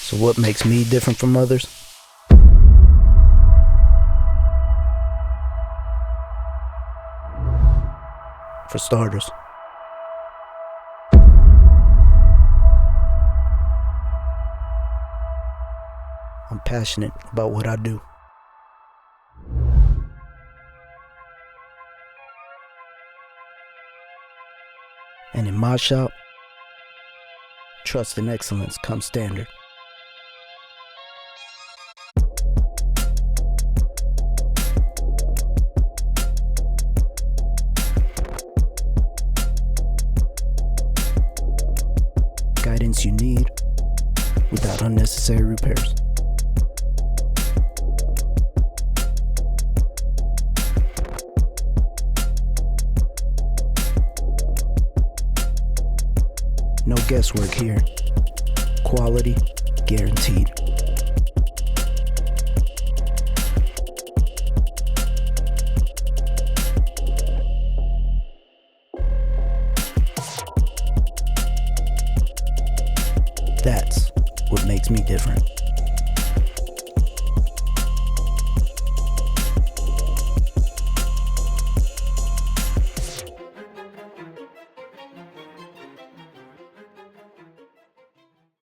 So what makes me different from others? For starters, I'm passionate about what I do. And in my shop, trust and excellence come standard. Guidance you need without unnecessary repairs. No guesswork here. Quality guaranteed. That's what makes me different.